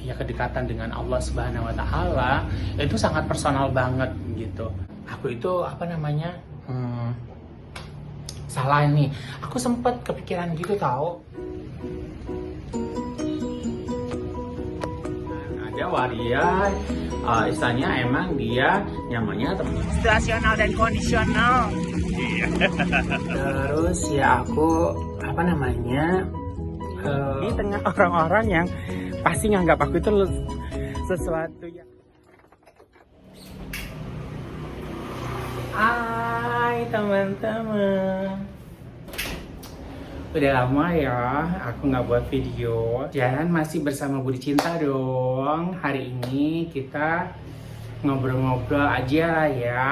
ya kedekatan dengan Allah Subhanahu Wa Taala itu sangat personal banget gitu. Aku itu apa namanya salah nih. Aku sempet kepikiran gitu tahu. Ada waria, istilahnya emang dia nyamannya situasional dan kondisional. Terus ya aku apa namanya di tengah orang-orang yang pasti nganggap aku itu sesuatu yang Hai teman-teman, udah lama ya aku nggak buat video dan masih bersama Budi Cinta dong. Hari ini kita ngobrol-ngobrol aja lah ya,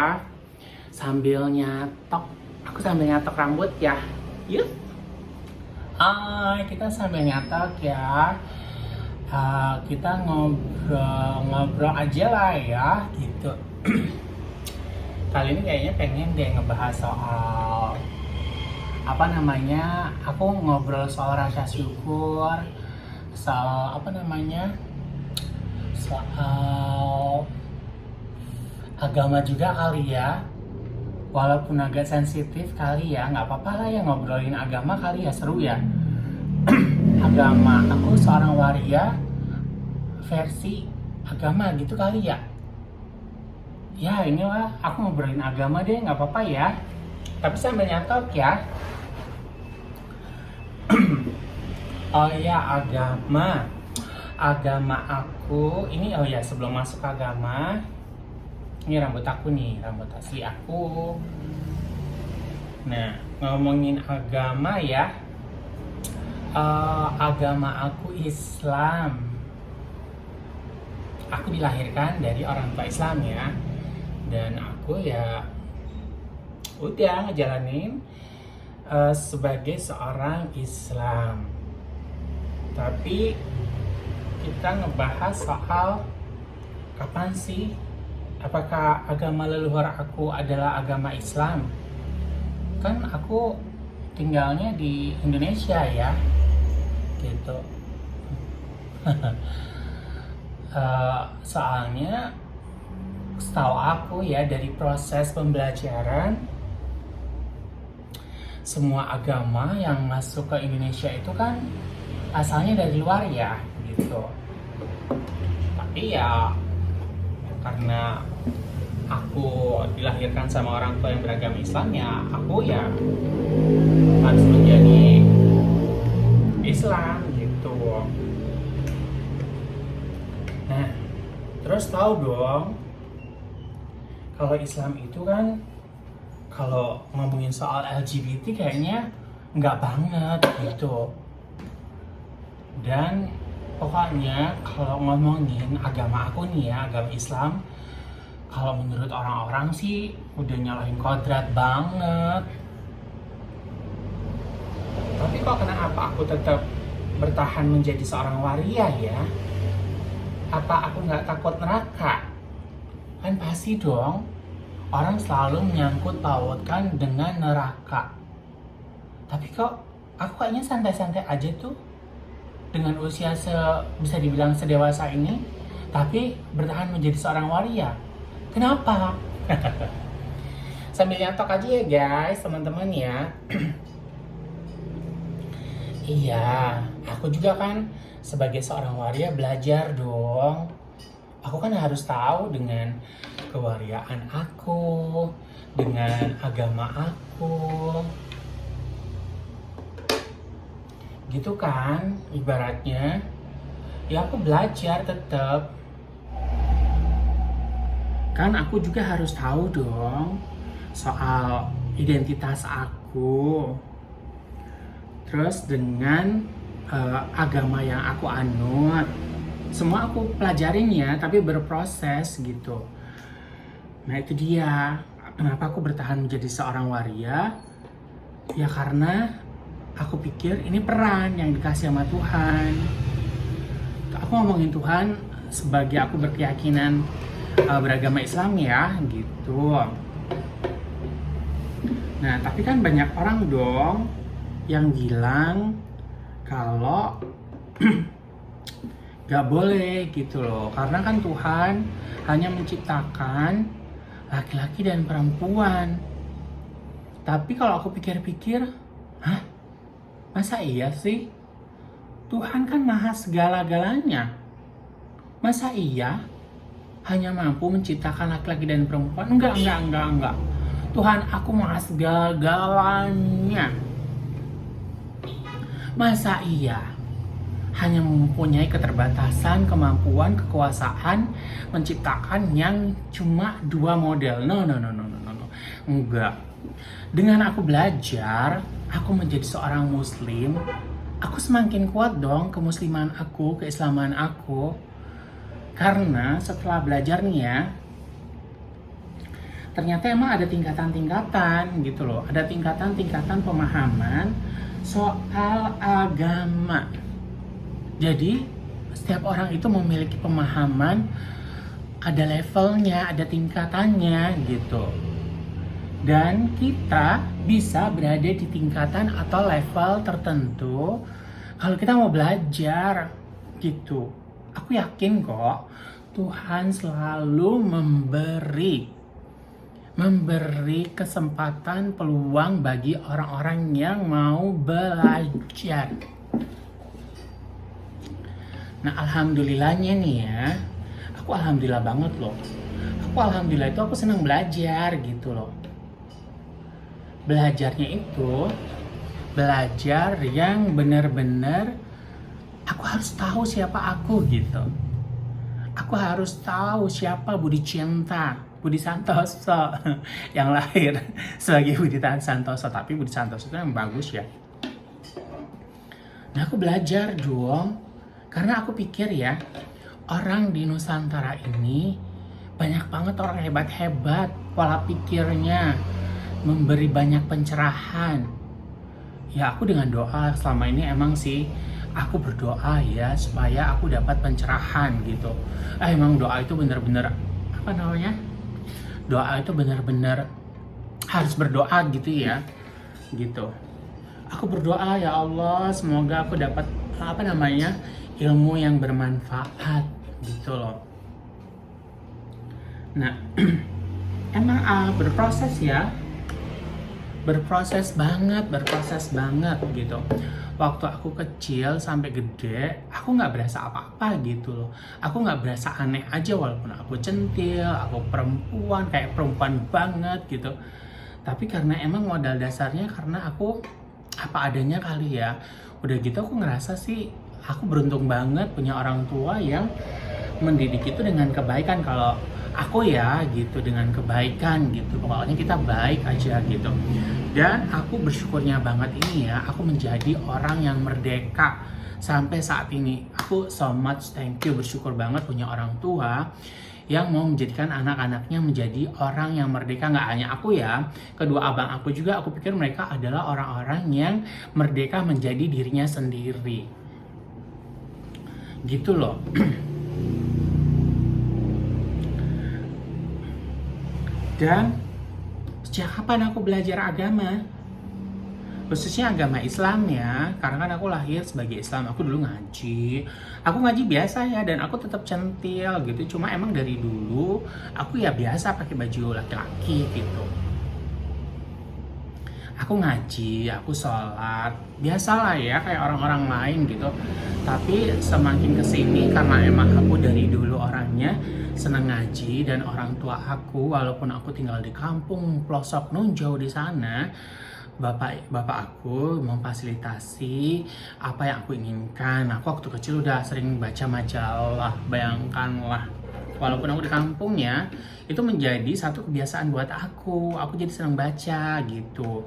sambil nyatok. Aku sambil nyatok rambut ya. Yuk. Kita sambil nyatok ya. Kita ngobrol-ngobrol aja lah ya gitu. Kali ini kayaknya pengen deh ngebahas soal apa namanya, aku ngobrol soal rasa syukur, soal apa namanya, soal agama juga kali ya. Walaupun agak sensitif kali ya, nggak apa-apa lah ya ngobrolin agama kali ya, seru ya. Agama, aku seorang waria versi agama gitu kali ya. Ya inilah aku ngobrolin agama deh, nggak apa-apa ya. Tapi sambil nyatok ya. Oh ya, agama aku ini, oh ya sebelum masuk agama, ini rambut aku nih, rambut asli aku. Nah, ngomongin agama ya, agama aku Islam. Aku dilahirkan dari orang tua Islam ya, dan aku ya udah ngejalanin sebagai seorang Islam. Tapi kita ngebahas soal kapan sih, apakah agama leluhur aku adalah agama Islam? Kan aku tinggalnya di Indonesia ya, gitu. Soalnya setahu aku ya, dari proses pembelajaran, semua agama yang masuk ke Indonesia itu kan asalnya dari luar ya gitu. Tapi ya karena aku dilahirkan sama orang tua yang beragama Islam, ya aku ya harus menjadi Islam gitu. Nah, terus tahu dong, kalau Islam itu kan, kalau ngomongin soal LGBT kayaknya nggak banget gitu. Dan pokoknya kalau ngomongin agama aku nih ya, agama Islam, kalau menurut orang-orang sih udah nyalahin kodrat banget. Tapi kok kenapa aku tetap bertahan menjadi seorang waria ya? Apa aku nggak takut neraka? Kan pasti dong, orang selalu menyangkut pautkan dengan neraka. Tapi kok aku kayaknya santai-santai aja tuh, dengan usia bisa dibilang sedewasa ini, tapi bertahan menjadi seorang waria. Kenapa? Sambil nyatok aja ya guys, teman-teman ya. Iya, aku juga kan sebagai seorang waria belajar dong. Aku kan harus tahu dengan kewariaan aku, dengan agama aku. Gitu kan, ibaratnya. Ya aku belajar tetap. Kan aku juga harus tahu dong soal identitas aku. Terus dengan agama yang aku anut, semua aku pelajarin ya, tapi berproses gitu. Nah itu dia, kenapa aku bertahan menjadi seorang waria. Ya karena aku pikir ini peran yang dikasih sama Tuhan. Aku ngomongin Tuhan sebagai aku berkeyakinan beragama Islam ya gitu. Nah tapi kan banyak orang dong yang bilang kalau Gak boleh gitu loh, karena kan Tuhan hanya menciptakan laki-laki dan perempuan. Tapi kalau aku pikir-pikir, hah? Masa iya sih? Tuhan kan maha segala-galanya. Masa iya hanya mampu menciptakan laki-laki dan perempuan? Enggak. Tuhan aku maha segala-galanya. Masa iya hanya mempunyai keterbatasan, kemampuan, kekuasaan menciptakan yang cuma 2 model? No. Enggak. Dengan aku belajar, aku menjadi seorang muslim, aku semakin kuat dong kemusliman aku, keislaman aku. Karena setelah belajar nih ya, ternyata emang ada tingkatan-tingkatan gitu loh. Ada tingkatan-tingkatan pemahaman soal agama. Jadi setiap orang itu memiliki pemahaman, ada levelnya, ada tingkatannya gitu. Dan kita bisa berada di tingkatan atau level tertentu kalau kita mau belajar gitu. Aku yakin kok Tuhan selalu memberi kesempatan, peluang bagi orang-orang yang mau belajar. Nah, alhamdulillahnya nih ya, aku alhamdulillah banget loh. Aku senang belajar gitu loh. Belajarnya itu belajar yang benar-benar aku harus tahu siapa aku gitu. Aku harus tahu siapa Budi Santoso yang lahir sebagai Budi Santoso, tapi Budi Santoso itu yang bagus ya. Nah, aku belajar dong. Karena aku pikir ya, orang di Nusantara ini banyak banget orang hebat-hebat, pola pikirnya memberi banyak pencerahan. Ya aku dengan doa selama ini emang sih aku berdoa ya supaya aku dapat pencerahan gitu. Emang doa itu benar-benar doa itu benar-benar harus berdoa gitu ya, gitu. Aku berdoa ya Allah semoga aku dapat ilmu yang bermanfaat gitu loh. Nah, emang berproses banget gitu. Waktu aku kecil sampai gede, aku nggak berasa apa-apa gitu loh. Aku nggak berasa aneh aja walaupun aku centil, aku perempuan, kayak perempuan banget gitu. Tapi karena emang modal dasarnya karena aku apa adanya kali ya. Udah gitu aku ngerasa sih aku beruntung banget punya orang tua yang mendidik itu dengan kebaikan. Kalau aku ya gitu dengan kebaikan gitu, pokoknya kita baik aja gitu. Dan aku bersyukurnya banget ini ya, aku menjadi orang yang merdeka sampai saat ini. Aku so much thank you, bersyukur banget punya orang tua yang mau menjadikan anak-anaknya menjadi orang yang merdeka. Nggak hanya aku ya, kedua abang aku juga, aku pikir mereka adalah orang-orang yang merdeka menjadi dirinya sendiri gitu loh. Dan sejak kapan aku belajar agama? Khususnya agama Islam ya, karena kan aku lahir sebagai Islam. Aku dulu ngaji, aku ngaji biasa ya, dan aku tetap centil gitu. Cuma emang dari dulu aku ya biasa pakai baju laki-laki gitu. Aku ngaji, aku sholat, biasalah ya kayak orang-orang lain gitu. Tapi semakin kesini karena emang aku dari dulu orangnya senang ngaji, dan orang tua aku walaupun aku tinggal di kampung pelosok nun jauh di sana, bapak aku memfasilitasi apa yang aku inginkan. Aku waktu kecil udah sering baca majalah, bayangkanlah. Walaupun aku di kampung ya, itu menjadi satu kebiasaan buat aku. Aku jadi senang baca gitu.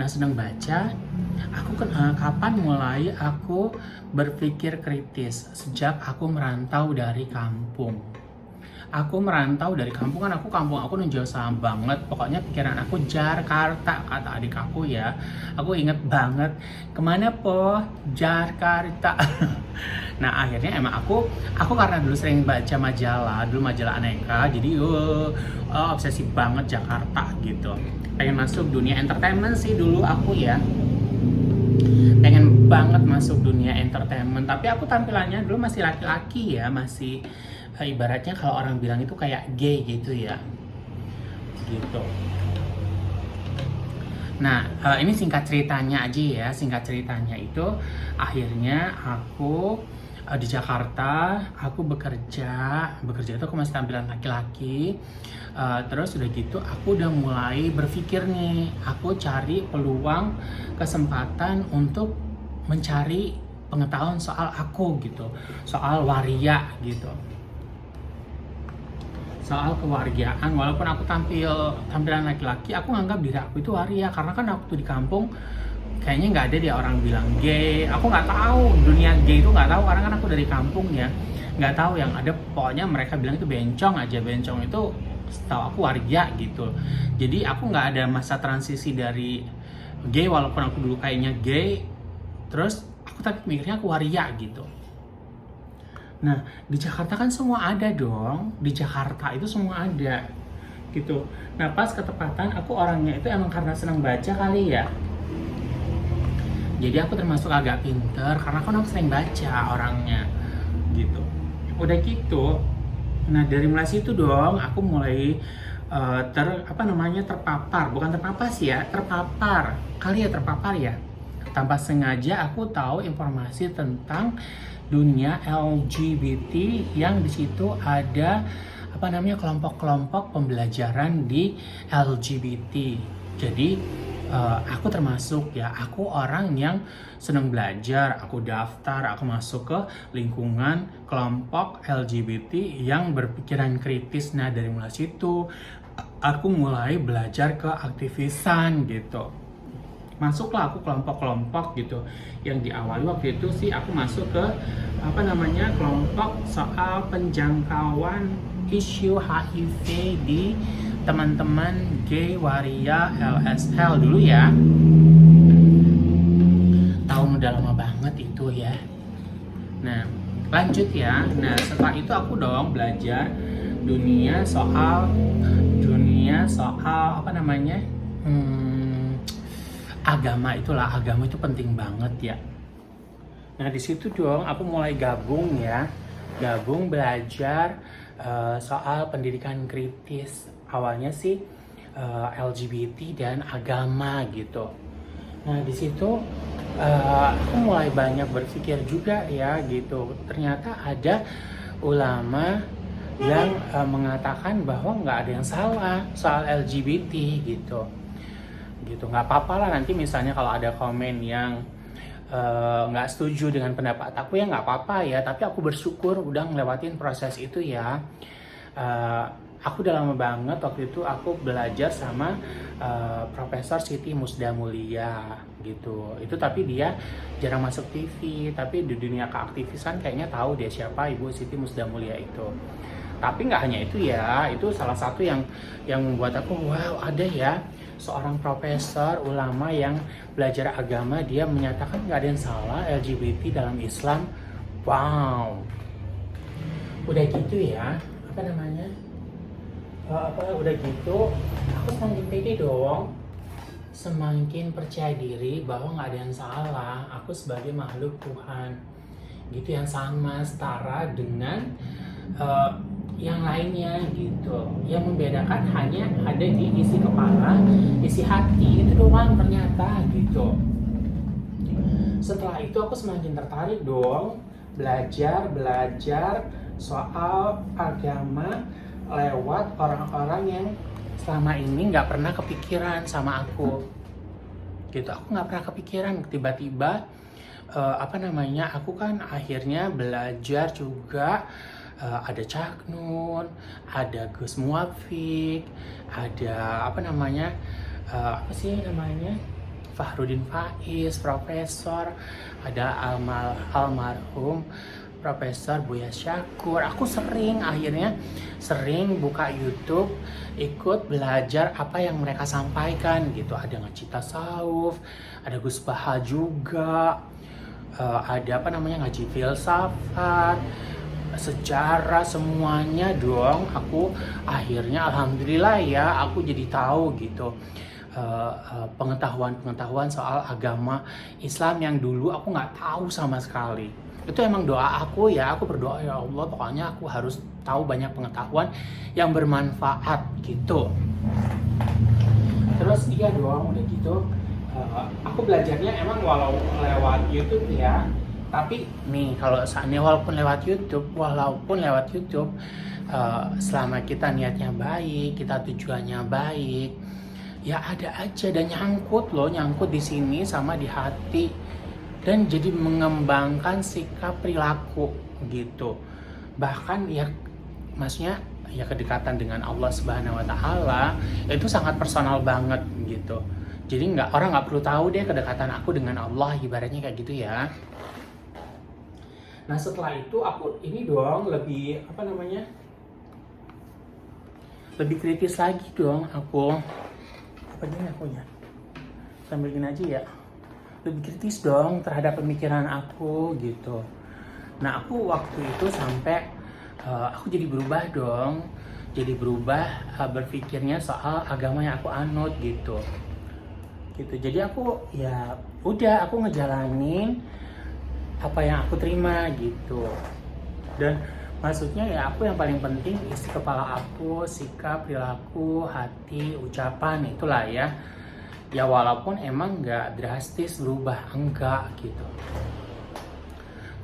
Nah, senang baca, aku kapan mulai aku berpikir kritis? Sejak aku merantau dari kampung. Aku merantau dari kampung kan, kampung aku jauh sama banget. Pokoknya pikiran aku Jakarta, kata adik aku ya. Aku inget banget, kemana po? Jakarta. Nah akhirnya emang aku karena dulu sering baca majalah, dulu majalah Aneka, jadi obsesi banget Jakarta gitu. Pengen masuk dunia entertainment sih dulu aku ya. Pengen banget masuk dunia entertainment, tapi aku tampilannya dulu masih laki-laki ya, masih ibaratnya kalau orang bilang itu kayak gay gitu ya, gitu. Nah, ini singkat ceritanya aja ya. Singkat ceritanya itu akhirnya aku di Jakarta, aku bekerja itu aku masih tampilan laki-laki. Terus udah gitu aku udah mulai berpikir nih, aku cari peluang, kesempatan untuk mencari pengetahuan soal aku gitu, soal waria gitu, soal kewargiaan. Walaupun aku tampilan laki-laki, aku nganggap diri aku itu waria karena kan waktu di kampung kayaknya nggak ada dia orang bilang gay. Aku nggak tahu dunia gay itu, nggak tahu karena kan aku dari kampung ya, nggak tahu. Yang ada pokoknya mereka bilang itu bencong aja. Bencong itu setahu aku waria gitu. Jadi aku nggak ada masa transisi dari gay, walaupun aku dulu kayaknya gay, terus aku tapi mikirnya aku waria gitu. Nah, di Jakarta kan semua ada dong. Di Jakarta itu semua ada gitu. Nah, pas ketepatan aku orangnya itu emang karena senang baca kali ya. Jadi aku termasuk agak pinter karena kan aku sering baca orangnya gitu. Udah gitu. Nah, dari mulai situ dong aku mulai terpapar. Bukan terpapar sih ya, terpapar. Kali ya terpapar ya. Tanpa sengaja aku tahu informasi tentang dunia LGBT yang di situ ada kelompok-kelompok pembelajaran di LGBT. Jadi aku termasuk ya, aku orang yang senang belajar, aku daftar, aku masuk ke lingkungan kelompok LGBT yang berpikiran kritis. Nah, dari mulai situ aku mulai belajar ke aktivisan gitu. Masuklah aku kelompok-kelompok gitu. Yang diawali waktu itu sih aku masuk ke kelompok soal penjangkauan isu HIV di teman-teman gay waria LSL dulu ya. Tahun udah lama banget itu ya. Nah, lanjut ya. Nah, setelah itu aku dong belajar dunia soal agama. Agama itu penting banget ya. Nah, di situ dong aku mulai gabung belajar soal pendidikan kritis. Awalnya sih LGBT dan agama gitu. Nah, di situ aku mulai banyak berpikir juga ya gitu. Ternyata ada ulama yang mengatakan bahwa nggak ada yang salah soal LGBT gitu. Nggak apa-apa lah nanti misalnya kalau ada komen yang nggak setuju dengan pendapat aku ya nggak apa-apa ya, tapi aku bersyukur udah ngelewatin proses itu ya. Aku udah lama banget waktu itu aku belajar sama Profesor Siti Musda Mulia gitu. Itu tapi dia jarang masuk TV, tapi di dunia keaktivisan kayaknya tahu dia siapa Ibu Siti Musda Mulia itu. Tapi nggak hanya itu ya, itu salah satu yang membuat aku wow, ada ya seorang profesor ulama yang belajar agama, dia menyatakan nggak ada yang salah LGBT dalam Islam. Wow, udah gitu ya, udah gitu aku semakin pede dong, semakin percaya diri bahwa nggak ada yang salah. Aku sebagai makhluk Tuhan gitu yang sama setara dengan yang lainnya gitu. Yang membedakan hanya ada di isi kepala, isi hati, itu doang ternyata gitu. Setelah itu aku semakin tertarik dong belajar soal agama lewat orang-orang yang selama ini nggak pernah kepikiran sama aku gitu. Aku nggak pernah kepikiran, tiba-tiba aku kan akhirnya belajar juga. Ada Cak Nun, ada Gus Muafik, ada Fahrudin Faiz, profesor, ada almarhum Profesor Buya Syakur. Aku akhirnya sering buka YouTube, ikut belajar apa yang mereka sampaikan gitu. Ada Ngacita Sauf, ada Gus Baha juga, ada ngaji filsafat, sejarah, semuanya dong. Aku akhirnya alhamdulillah ya, aku jadi tahu gitu pengetahuan soal agama Islam yang dulu aku nggak tahu sama sekali. Itu emang doa aku ya, aku berdoa ya Allah pokoknya aku harus tahu banyak pengetahuan yang bermanfaat gitu. Terus iya dong udah gitu aku belajarnya emang walau lewat YouTube ya, tapi nih kalau seandainya walaupun lewat YouTube selama kita niatnya baik, kita tujuannya baik, ya ada aja dan nyangkut di sini sama di hati dan jadi mengembangkan sikap perilaku gitu. Bahkan ya maksudnya ya kedekatan dengan Allah Subhanahu wa taala itu sangat personal banget gitu. Jadi orang nggak perlu tahu deh kedekatan aku dengan Allah, ibaratnya kayak gitu ya. Nah setelah itu aku ini dong lebih lebih kritis lagi dong aku. Apa gini aku ya? Sambil gini aja ya. Lebih kritis dong terhadap pemikiran aku gitu. Nah aku waktu itu sampai aku jadi berubah dong. Jadi berubah berpikirnya soal agama yang aku anut gitu. Jadi aku ya udah aku ngejalanin apa yang aku terima gitu. Dan maksudnya ya aku yang paling penting isi kepala aku, sikap, perilaku, hati, ucapan itulah ya. Ya walaupun emang nggak drastis berubah, enggak gitu.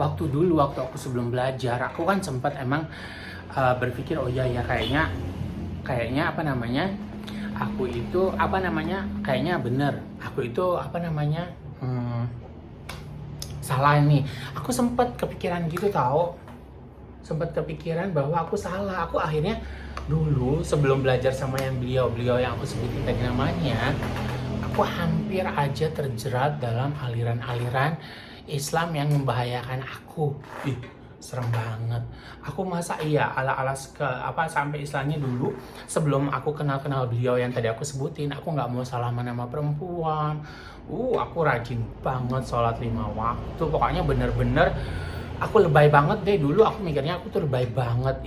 Waktu aku sebelum belajar, aku kan sempat emang berpikir oh ya kayaknya aku itu kayaknya bener. Aku itu salah nih. Aku sempat kepikiran gitu bahwa aku salah. Aku akhirnya dulu sebelum belajar sama yang beliau yang aku sebutin tadi namanya, aku hampir aja terjerat dalam aliran-aliran Islam yang membahayakan aku. Serem banget. Aku masa iya sampai istilahnya dulu sebelum aku kenal beliau yang tadi aku sebutin, aku nggak mau salaman sama perempuan. Aku rajin banget sholat 5 waktu. Pokoknya bener-bener aku lebay banget deh dulu. Aku mikirnya aku tuh lebay banget.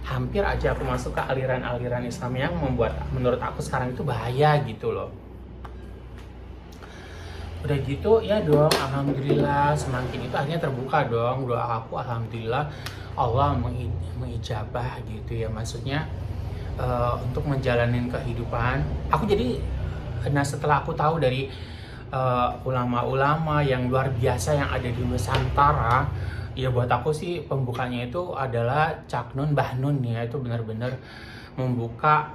Hampir aja aku masuk ke aliran-aliran Islam yang membuat menurut aku sekarang itu bahaya gitu loh. Udah gitu ya dong, alhamdulillah semakin itu akhirnya terbuka dong doa aku, alhamdulillah Allah mengijabah gitu ya, maksudnya untuk menjalanin kehidupan aku. Jadi setelah aku tahu dari ulama-ulama yang luar biasa yang ada di Nusantara, ya buat aku sih pembukanya itu adalah Cak Nun Mbah Nun ya, itu benar-benar membuka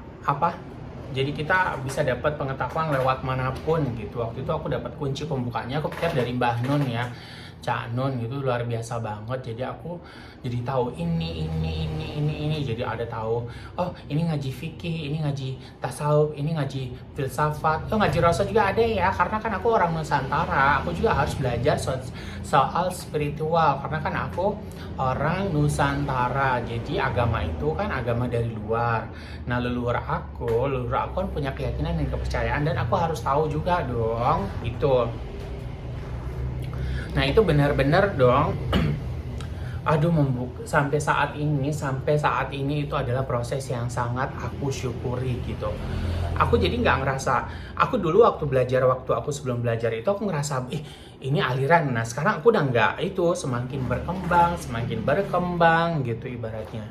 jadi kita bisa dapat pengetahuan lewat manapun gitu. Waktu itu aku dapat kunci pembukanya, aku pikir dari Mbah Nun ya, Cak Nun itu luar biasa banget. Jadi aku jadi tahu ini. Jadi ada tahu, oh ini ngaji fikih, ini ngaji tasawuf, ini ngaji filsafat. Ngaji rasa juga ada ya, karena kan aku orang Nusantara. Aku juga harus belajar soal spiritual, karena kan aku orang Nusantara. Jadi agama itu kan agama dari luar. Nah leluhur aku kan punya keyakinan dan kepercayaan, dan aku harus tahu juga dong gitu. Nah itu benar-benar dong sampai saat ini itu adalah proses yang sangat aku syukuri gitu. Aku jadi nggak ngerasa, aku dulu waktu aku sebelum belajar itu aku ngerasa ini aliran. Nah sekarang aku udah nggak, itu semakin berkembang gitu ibaratnya.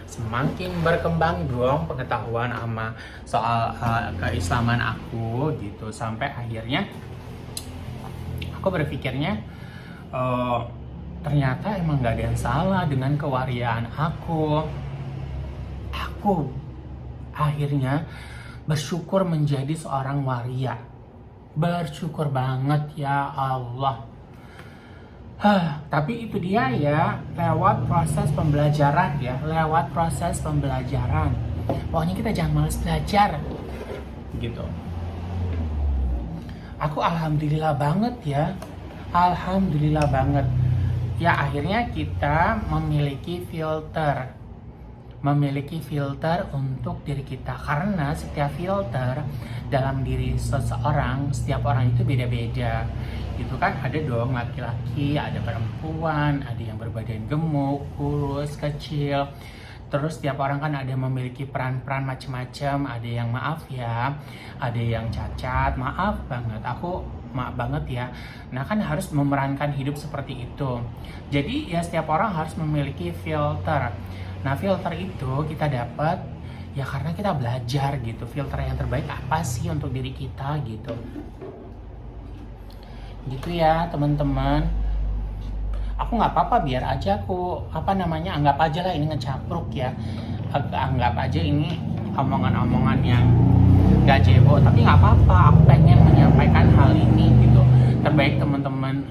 Semakin berkembang dong pengetahuan sama soal keislaman aku gitu, sampai akhirnya aku berpikirnya ternyata emang gak ada yang salah dengan kewariaan aku. Aku akhirnya bersyukur menjadi seorang waria. Bersyukur banget ya Allah. Tapi itu dia ya, lewat proses pembelajaran. Pokoknya kita jangan malas belajar gitu. Aku alhamdulillah banget ya. Ya akhirnya kita memiliki filter untuk diri kita, karena setiap filter dalam diri seseorang, setiap orang itu beda-beda gitu kan. Ada dong laki-laki, ada perempuan, ada yang berbadan gemuk, kurus, kecil, Terus tiap orang kan ada memiliki peran-peran macam-macam, ada yang maaf ya, ada yang cacat, maaf banget, aku maaf banget ya. Nah kan harus memerankan hidup seperti itu. Jadi ya setiap orang harus memiliki filter. Nah filter itu kita dapat ya karena kita belajar gitu, filter yang terbaik apa sih untuk diri kita gitu. Gitu ya teman-teman. Aku nggak apa-apa, biar aja aku anggap aja lah ini ngecapruk ya, anggap aja ini omongan-omongan yang gak jebo, tapi nggak apa-apa, aku pengen menyampaikan hal ini gitu. Terbaik teman-teman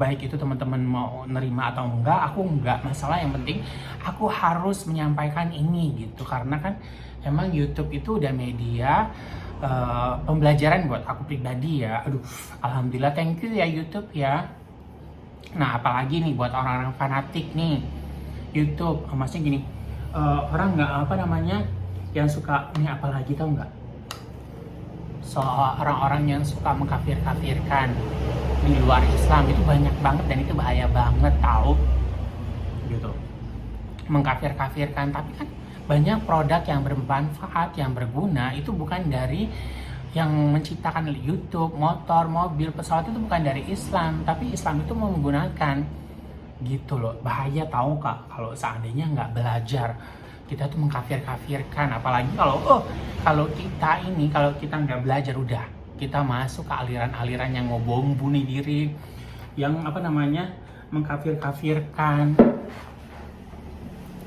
baik itu teman-teman mau nerima atau enggak, aku enggak masalah, yang penting aku harus menyampaikan ini gitu, karena kan emang YouTube itu udah media pembelajaran buat aku pribadi ya. Aduh, alhamdulillah, thank you ya YouTube ya. Nah apalagi nih buat orang-orang fanatik nih YouTube, maksudnya gini, orang nggak yang suka nih, apalagi tau nggak, soal orang-orang yang suka mengkafir-kafirkan di luar Islam, itu banyak banget dan itu bahaya banget tahu gitu, mengkafir-kafirkan. Tapi kan banyak produk yang bermanfaat, yang berguna, itu bukan dari yang menciptakan YouTube, motor, mobil, pesawat, itu bukan dari Islam, tapi Islam itu mau menggunakan gitu loh. Bahaya tahu kak kalau seandainya nggak belajar, kita tuh mengkafir-kafirkan. Apalagi kalau kita nggak belajar, udah kita masuk ke aliran-aliran yang mau bom bunuh diri, yang mengkafir-kafirkan,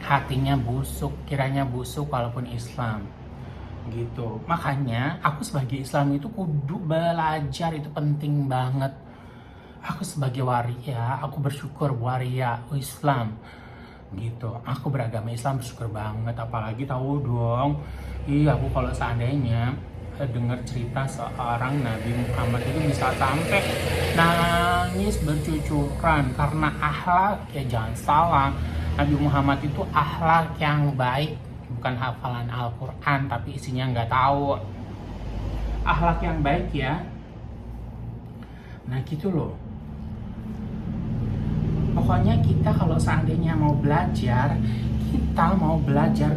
hatinya busuk, kiranya busuk walaupun Islam gitu. Makanya aku sebagai Islam itu kudu belajar, itu penting banget. Aku sebagai waria, aku bersyukur waria Islam gitu. Aku beragama Islam bersyukur banget, apalagi tahu dong, aku kalau seandainya dengar cerita seorang Nabi Muhammad itu bisa sampai nangis bercucuran karena akhlak, ya jangan salah, Nabi Muhammad itu akhlak yang baik, bukan hafalan Al-Quran tapi isinya nggak tahu. Akhlak yang baik ya. Nah gitu loh. Pokoknya kita kalau seandainya mau belajar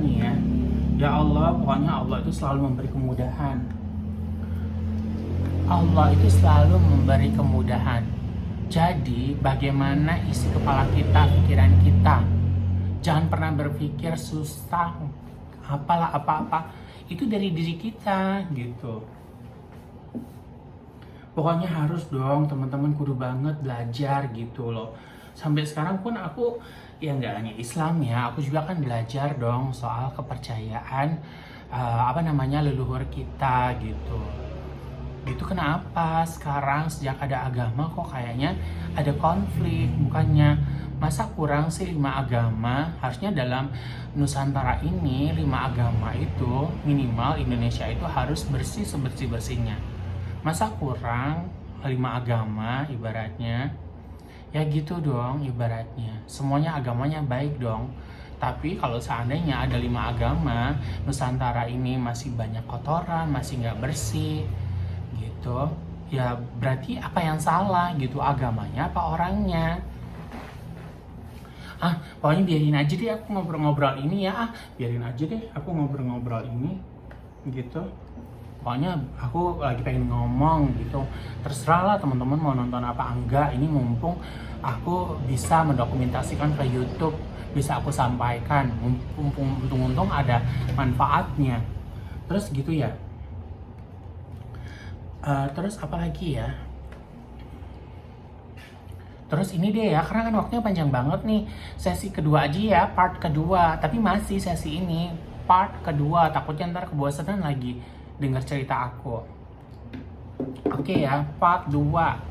nih ya. Ya Allah, pokoknya Allah itu selalu memberi kemudahan. Allah itu selalu memberi kemudahan. Jadi bagaimana isi kepala kita, pikiran kita, jangan pernah berpikir susah, apa-apa. Itu dari diri kita gitu. Pokoknya harus dong teman-teman, kudu banget belajar gitu loh. Sampai sekarang pun aku ya nggak hanya Islam ya, aku juga kan belajar dong soal kepercayaan leluhur kita gitu. Itu kenapa sekarang sejak ada agama kok kayaknya ada konflik? Bukannya masa kurang sih 5 agama? Harusnya dalam Nusantara ini 5 agama itu minimal Indonesia itu harus bersih sebersih-bersihnya. Masa kurang 5 agama ibaratnya? Ya gitu dong ibaratnya. Semuanya agamanya baik dong. Tapi kalau seandainya ada 5 agama, Nusantara ini masih banyak kotoran, masih nggak bersih gitu, ya berarti apa yang salah gitu, agamanya apa orangnya? Pokoknya biarin aja deh aku ngobrol-ngobrol ini ya, biarin aja deh aku ngobrol-ngobrol ini gitu. Pokoknya aku lagi pengen ngomong gitu. Terserah lah teman-teman mau nonton apa enggak. Ini mumpung aku bisa mendokumentasikan ke YouTube, bisa aku sampaikan. Untung-untung ada manfaatnya. Terus gitu ya. Terus apa lagi ya? Terus ini deh ya, karena kan waktunya panjang banget nih. Sesi kedua aja ya, part kedua. Tapi masih sesi ini, part kedua. Takutnya ntar kebosanan lagi dengar cerita aku. Oke ya, part 2.